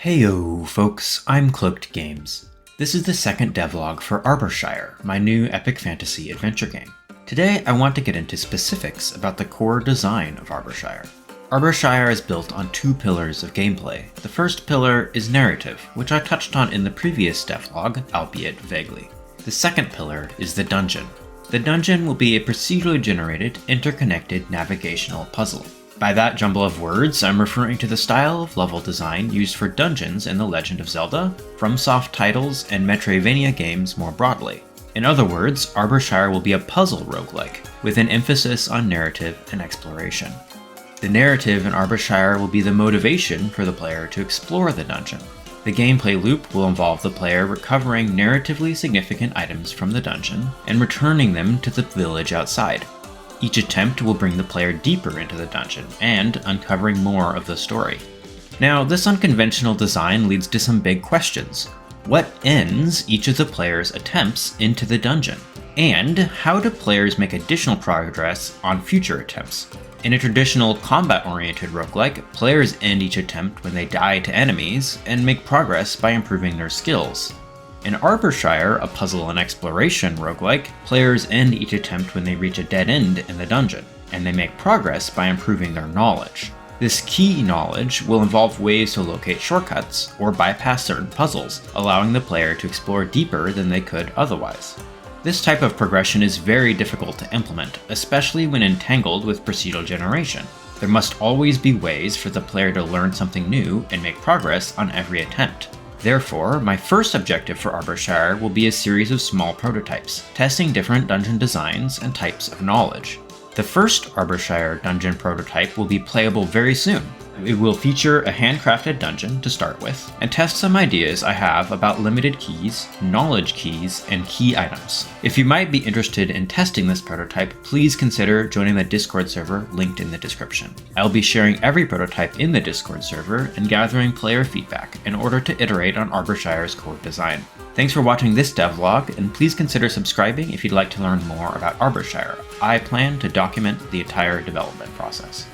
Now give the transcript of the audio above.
Heyo folks, I'm Cloaked Games. This is the second devlog for Arborshire, my new epic fantasy adventure game. Today I want to get into specifics about the core design of Arborshire. Arborshire is built on two pillars of gameplay. The first pillar is narrative, which I touched on in the previous devlog, albeit vaguely. The second pillar is the dungeon. The dungeon will be a procedurally generated, interconnected navigational puzzle. By that jumble of words, I'm referring to the style of level design used for dungeons in The Legend of Zelda, FromSoft titles, and Metroidvania games more broadly. In other words, Arborshire will be a puzzle roguelike, with an emphasis on narrative and exploration. The narrative in Arborshire will be the motivation for the player to explore the dungeon. The gameplay loop will involve the player recovering narratively significant items from the dungeon and returning them to the village outside. Each attempt will bring the player deeper into the dungeon and uncovering more of the story. Now, this unconventional design leads to some big questions. What ends each of the player's attempts into the dungeon? And how do players make additional progress on future attempts? In a traditional combat-oriented roguelike, players end each attempt when they die to enemies and make progress by improving their skills. In Arborshire, a puzzle and exploration roguelike, players end each attempt when they reach a dead end in the dungeon, and they make progress by improving their knowledge. This key knowledge will involve ways to locate shortcuts or bypass certain puzzles, allowing the player to explore deeper than they could otherwise. This type of progression is very difficult to implement, especially when entangled with procedural generation. There must always be ways for the player to learn something new and make progress on every attempt. Therefore, my first objective for Arborshire will be a series of small prototypes, testing different dungeon designs and types of knowledge. The first Arborshire dungeon prototype will be playable very soon. It will feature a handcrafted dungeon to start with, and test some ideas I have about limited keys, knowledge keys, and key items. If you might be interested in testing this prototype, please consider joining the Discord server linked in the description. I'll be sharing every prototype in the Discord server and gathering player feedback in order to iterate on Arborshire's core design. Thanks for watching this devlog, and please consider subscribing if you'd like to learn more about Arborshire. I plan to document the entire development process.